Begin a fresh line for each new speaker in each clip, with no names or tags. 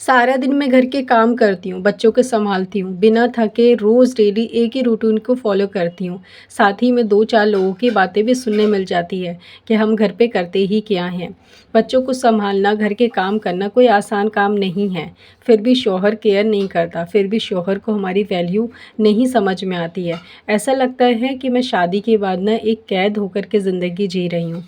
सारा दिन मैं घर के काम करती हूँ, बच्चों को संभालती हूँ, बिना थके रोज़ डेली एक ही रूटीन को फॉलो करती हूँ। साथ ही में 2-4 लोगों की बातें भी सुनने मिल जाती है कि हम घर पे करते ही क्या हैं। बच्चों को संभालना, घर के काम करना कोई आसान काम नहीं है। फिर भी शौहर केयर नहीं करता, फिर भी शौहर को हमारी वैल्यू नहीं समझ में आती है। ऐसा लगता है कि मैं शादी के बाद ना एक कैद होकर के ज़िंदगी जी रही हूँ।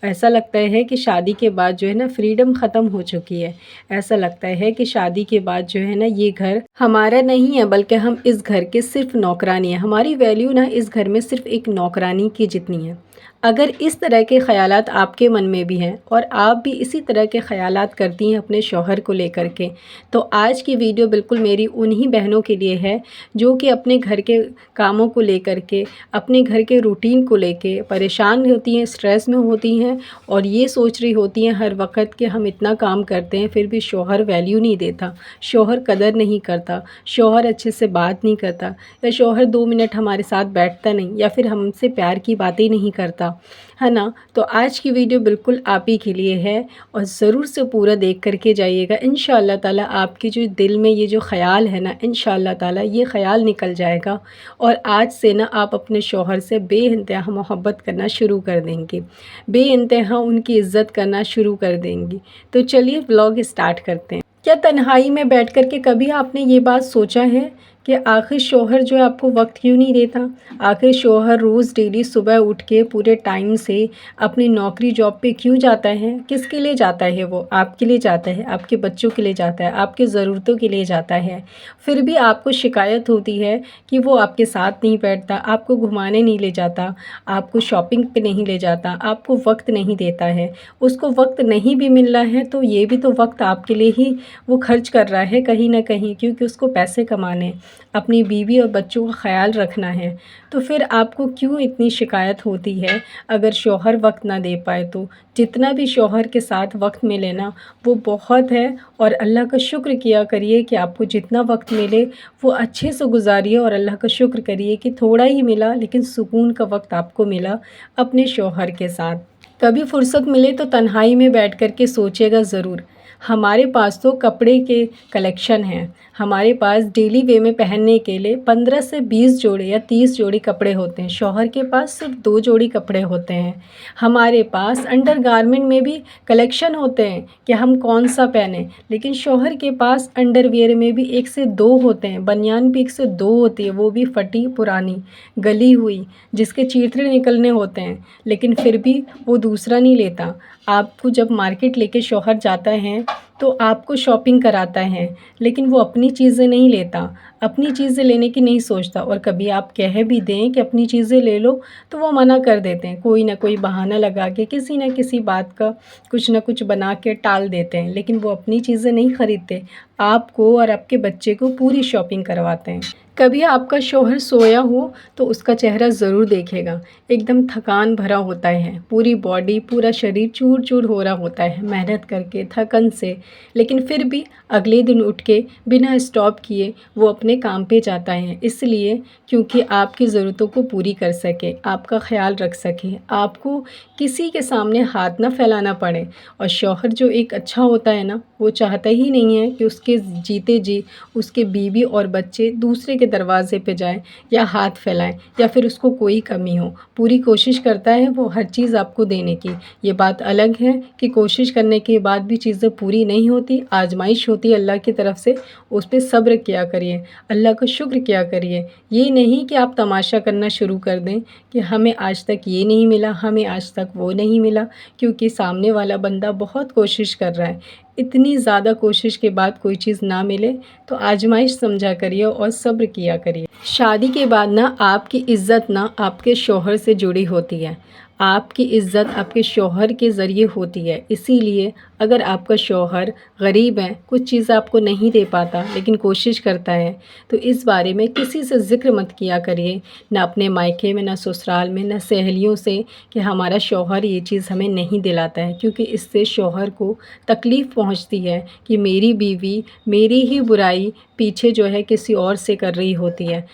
ऐसा लगता है कि शादी के बाद जो है ना फ्रीडम ख़त्म हो चुकी है। ऐसा लगता है कि शादी के बाद जो है ना ये घर हमारा नहीं है, बल्कि हम इस घर के सिर्फ नौकरानी हैं। हमारी वैल्यू ना इस घर में सिर्फ एक नौकरानी की जितनी है। अगर इस तरह के ख़यालात आपके मन में भी हैं और आप भी इसी तरह के ख़यालात करती हैं अपने शौहर को लेकर के, तो आज की वीडियो बिल्कुल मेरी उन्हीं बहनों के लिए है जो कि अपने घर के कामों को लेकर के, अपने घर के रूटीन को लेके परेशान होती हैं, स्ट्रेस में होती हैं और ये सोच रही होती हैं हर वक्त कि हम इतना काम करते हैं फिर भी शौहर वैल्यू नहीं देता, शौहर कदर नहीं करता, शौहर अच्छे से बात नहीं करता, या शौहर 2 मिनट हमारे साथ बैठता नहीं, या फिर हमसे प्यार की बातें नहीं करता, है ना। तो आज की वीडियो बिल्कुल आप ही के लिए है और ज़रूर से पूरा देख करके जाइएगा। इंशाअल्लाह ताला आपके जो दिल में ये जो ख़याल है ना, इंशाअल्लाह ताला ये ख़याल निकल जाएगा और आज से ना आप अपने शौहर से बेइंतहा मोहब्बत करना शुरू कर देंगे, बेइंतहा उनकी इज़्ज़त करना शुरू कर देंगी। तो चलिए व्लॉग स्टार्ट करते हैं। क्या तन्हाई में बैठ कर के कभी आपने ये बात सोचा है कि आखिर शौहर जो है आपको वक्त क्यों नहीं देता? आखिर शौहर रोज़ डेली सुबह उठ के पूरे टाइम से अपनी नौकरी जॉब पे क्यों जाता है? किसके लिए जाता है वो? आपके लिए जाता है, आपके बच्चों के लिए जाता है, आपकी ज़रूरतों के लिए जाता है। फिर भी आपको शिकायत होती है कि वो आपके साथ नहीं बैठता, आपको घुमाने नहीं ले जाता, आपको शॉपिंग पे नहीं ले जाता, आपको वक्त नहीं देता है। उसको वक्त नहीं भी मिल रहा है तो ये भी तो वक्त आपके लिए ही वो खर्च कर रहा है कहीं ना कहीं, क्योंकि उसको पैसे कमाने, अपनी बीवी और बच्चों का ख्याल रखना है। तो फिर आपको क्यों इतनी शिकायत होती है अगर शौहर वक्त ना दे पाए तो? जितना भी शौहर के साथ वक्त मिले ना वो बहुत है, और अल्लाह का शुक्र किया करिए कि आपको जितना वक्त मिले वो अच्छे से गुजारिए और अल्लाह का शुक्र करिए कि थोड़ा ही मिला लेकिन सुकून का वक्त आपको मिला अपने शौहर के साथ। कभी फुर्सत मिले तो तन्हाई में बैठ कर के सोचिएगा ज़रूर, हमारे पास तो कपड़े के कलेक्शन हैं, हमारे पास डेली वे में पहनने के लिए 15 से 20 जोड़े या 30 जोड़ी कपड़े होते हैं। शौहर के पास सिर्फ 2 जोड़ी कपड़े होते हैं। हमारे पास अंडर गारमेंट में भी कलेक्शन होते हैं कि हम कौन सा पहने, लेकिन शौहर के पास अंडरवियर में भी 1 से 2 होते हैं, बनियान भी 1 से 2 होती है, वो भी फटी पुरानी गली हुई जिसके चीथड़े निकलने होते हैं, लेकिन फिर भी वो दूसरा नहीं लेता। आपको जब मार्केट लेके शौहर जाता है तो आपको शॉपिंग कराता है, लेकिन वो अपनी चीज़ें नहीं लेता, अपनी चीज़ें लेने की नहीं सोचता। और कभी आप कह भी दें कि अपनी चीज़ें ले लो तो वो मना कर देते हैं, कोई ना कोई बहाना लगा के किसी न किसी बात का कुछ ना कुछ बना के टाल देते हैं, लेकिन वो अपनी चीज़ें नहीं ख़रीदते, आपको और आपके बच्चे को पूरी शॉपिंग करवाते हैं। कभी आपका शौहर सोया हो तो उसका चेहरा ज़रूर देखेगा, एकदम थकान भरा होता है, पूरी बॉडी पूरा शरीर चूर चूर हो रहा होता है मेहनत करके थकन से, लेकिन फिर भी अगले दिन उठ के बिना स्टॉप किए वो अपने काम पे जाता है, इसलिए क्योंकि आपकी ज़रूरतों को पूरी कर सके, आपका ख्याल रख सके, आपको किसी के सामने हाथ ना फैलाना पड़े। और शौहर जो एक अच्छा होता है ना, वो चाहता ही नहीं है कि उसके जीते जी उसके बीवी और बच्चे दूसरे के दरवाज़े पे जाएं या हाथ फैलाएं या फिर उसको कोई कमी हो। पूरी कोशिश करता है वो हर चीज़ आपको देने की। ये बात अलग है कि कोशिश करने के बाद भी चीज़ें पूरी नहीं होती, आजमाइश होती है अल्लाह की तरफ से, उस पर सब्र किया करिए, अल्लाह का शुक्र किया करिए। ये नहीं कि आप तमाशा करना शुरू कर दें कि हमें आज तक ये नहीं मिला, हमें आज तक वो नहीं मिला, क्योंकि सामने वाला बंदा बहुत कोशिश कर रहा है। इतनी ज़्यादा कोशिश के बाद कोई चीज़ ना मिले तो आजमाइश समझा करिए और सब्र किया करिए। शादी के बाद ना आपकी इज़्ज़त ना आपके शौहर से जुड़ी होती है, आपकी इज़्ज़त आपके शौहर के ज़रिए होती है। इसीलिए अगर आपका शौहर गरीब है, कुछ चीज़ आपको नहीं दे पाता लेकिन कोशिश करता है, तो इस बारे में किसी से ज़िक्र मत किया करिए, ना अपने मायके में, ना ससुराल में, ना सहेलियों से कि हमारा शौहर ये चीज़ हमें नहीं दिलाता है, क्योंकि इससे शौहर को तकलीफ़ पहुंचती है कि मेरी बीवी मेरी ही बुराई पीछे जो है किसी और से कर रही होती है।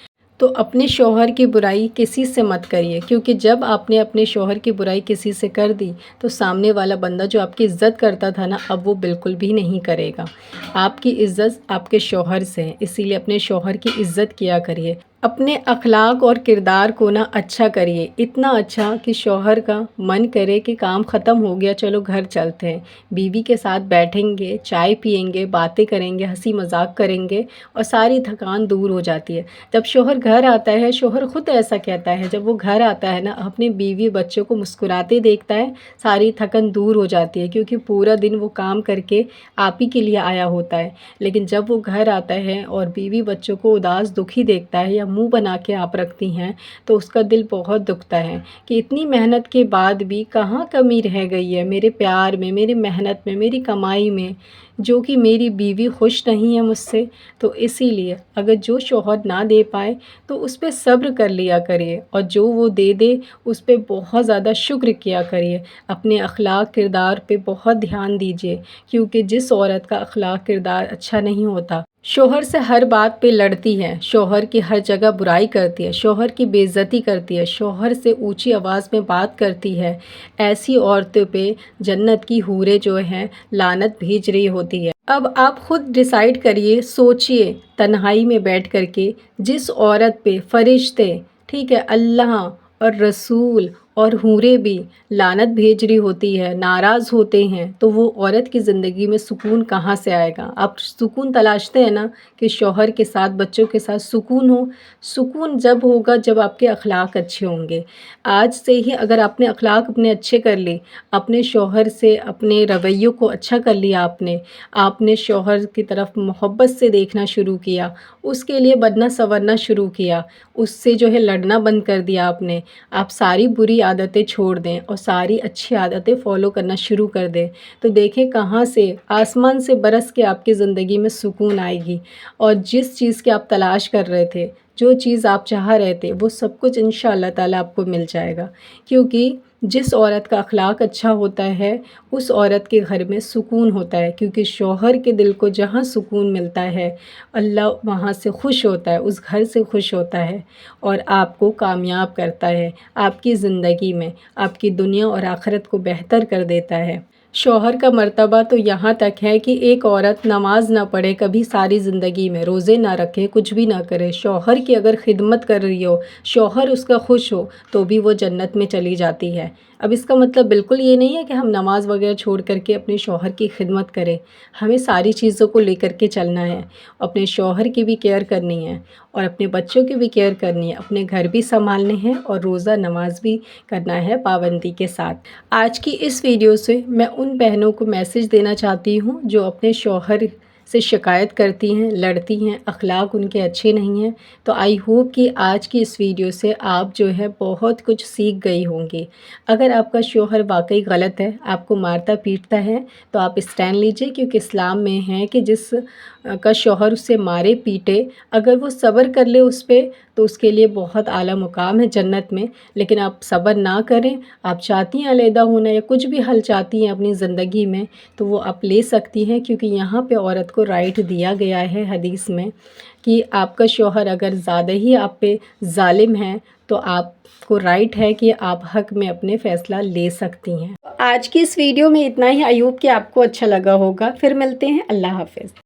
تو اپنے شوہر کی برائی کسی سے مت کریے، کیونکہ جب آپ نے اپنے شوہر کی برائی کسی سے کر دی تو سامنے والا بندہ جو آپ کی عزت کرتا تھا نا، اب وہ بالکل بھی نہیں کرے گا۔ آپ کی عزت آپ کے شوہر سے ہے، اسی لیے اپنے شوہر کی عزت کیا کریے۔ اپنے اخلاق اور کردار کو نا اچھا کریے، اتنا اچھا کہ شوہر کا من کرے کہ کام ختم ہو گیا، چلو گھر چلتے ہیں، بیوی کے ساتھ بیٹھیں گے، چائے پئیں گے، باتیں کریں گے، ہنسی مذاق کریں گے اور ساری تھکان دور ہو جاتی ہے۔ جب شوہر گھر آتا ہے، شوہر خود ایسا کہتا ہے، جب وہ گھر آتا ہے نا، اپنے بیوی بچوں کو مسکراتے دیکھتا ہے، ساری تھکن دور ہو جاتی ہے، کیونکہ پورا دن وہ کام کر کے آپ ہی کے لیے آیا ہوتا ہے۔ لیکن جب وہ گھر آتا ہے اور بیوی بچوں کو اداس دکھی دیکھتا ہے یا منہ بنا کے آپ رکھتی ہیں، تو اس کا دل بہت دکھتا ہے کہ اتنی محنت کے بعد بھی کہاں کمی رہ گئی ہے میرے پیار میں، میری محنت میں، میری کمائی میں، جو کہ میری بیوی خوش نہیں ہے مجھ سے۔ تو اسی لیے اگر جو شوہر نہ دے پائے تو اس پہ صبر کر لیا کریے، اور جو وہ دے دے اس پہ بہت زیادہ شکر کیا کریے۔ اپنے اخلاق کردار پہ بہت دھیان دیجیے، کیونکہ جس عورت کا اخلاق کردار اچھا نہیں ہوتا، شوہر سے ہر بات پہ لڑتی ہے، شوہر کی ہر جگہ برائی کرتی ہے، شوہر کی بے عزتی کرتی ہے، شوہر سے اونچی آواز میں بات کرتی ہے، ایسی عورتوں پہ جنت کی حوریں جو ہیں لعنت بھیج رہی ہوتی ہے۔ اب آپ خود ڈیسائیڈ کریے، سوچئے تنہائی میں بیٹھ کر کے، جس عورت پہ فرشتے، ٹھیک ہے، اللہ اور رسول اور حوریں بھی لعنت بھیج رہی ہوتی ہے، ناراض ہوتے ہیں، تو وہ عورت کی زندگی میں سکون کہاں سے آئے گا؟ آپ سکون تلاشتے ہیں نا کہ شوہر کے ساتھ، بچوں کے ساتھ سکون ہو۔ سکون جب ہوگا جب آپ کے اخلاق اچھے ہوں گے۔ آج سے ہی اگر آپ نے اخلاق اپنے اچھے کر لی، اپنے شوہر سے اپنے رویوں کو اچھا کر لیا، آپ نے شوہر کی طرف محبت سے دیکھنا شروع کیا، اس کے لیے بننا سنورنا شروع کیا، اس سے جو ہے لڑنا بند کر دیا آپ ساری بری عادتیں چھوڑ دیں اور ساری اچھی عادتیں فالو کرنا شروع کر دیں، تو دیکھیں کہاں سے آسمان سے برس کے آپ کی زندگی میں سکون آئے گی، اور جس چیز کی آپ تلاش کر رہے تھے، جو چیز آپ چاہ رہے تھے، وہ سب کچھ انشاءاللہ تعالیٰ آپ کو مل جائے گا۔ کیونکہ جس عورت کا اخلاق اچھا ہوتا ہے، اس عورت کے گھر میں سکون ہوتا ہے، کیونکہ شوہر کے دل کو جہاں سکون ملتا ہے، اللہ وہاں سے خوش ہوتا ہے، اس گھر سے خوش ہوتا ہے، اور آپ کو کامیاب کرتا ہے، آپ کی زندگی میں آپ کی دنیا اور آخرت کو بہتر کر دیتا ہے۔ شوہر کا مرتبہ تو یہاں تک ہے کہ ایک عورت نماز نہ پڑھے کبھی ساری زندگی میں، روزے نہ رکھے، کچھ بھی نہ کرے، شوہر کی اگر خدمت کر رہی ہو، شوہر اس کا خوش ہو، تو بھی وہ جنت میں چلی جاتی ہے۔ اب اس کا مطلب بالکل یہ نہیں ہے کہ ہم نماز وغیرہ چھوڑ کر کے اپنے شوہر کی خدمت کریں، ہمیں ساری چیزوں کو لے کر کے چلنا ہے، اپنے شوہر کی بھی کیئر کرنی ہے اور اپنے بچوں کی بھی کیئر کرنی ہے، اپنے گھر بھی سنبھالنے ہیں اور روزہ نماز بھی کرنا ہے پابندی کے ساتھ۔ آج کی اس ویڈیو سے میں ان بہنوں کو میسج دینا چاہتی ہوں جو اپنے شوہر سے شکایت کرتی ہیں، لڑتی ہیں، اخلاق ان کے اچھے نہیں ہیں، تو آئی ہوپ کہ آج کی اس ویڈیو سے آپ جو ہے بہت کچھ سیکھ گئی ہوں گی۔ اگر آپ کا شوہر واقعی غلط ہے، آپ کو مارتا پیٹتا ہے، تو آپ اسٹینڈ لیجئے، کیونکہ اسلام میں ہے کہ جس کا شوہر اسے مارے پیٹے، اگر وہ صبر کر لے اس پہ، تو اس کے لیے بہت اعلیٰ مقام ہے جنت میں۔ لیکن آپ صبر نہ کریں، آپ چاہتی ہیں علیحدہ ہونا یا کچھ بھی حل چاہتی ہیں اپنی زندگی میں، تو وہ آپ لے سکتی ہیں، کیونکہ یہاں پہ عورت کو رائٹ دیا گیا ہے حدیث میں کہ آپ کا شوہر اگر زیادہ ہی آپ پہ ظالم ہے تو آپ کو رائٹ ہے کہ آپ حق میں اپنے فیصلہ لے سکتی ہیں۔ آج کی اس ویڈیو میں اتنا ہی، آئی ہوپ کہ آپ کو اچھا لگا ہوگا۔ پھر ملتے ہیں، اللہ حافظ۔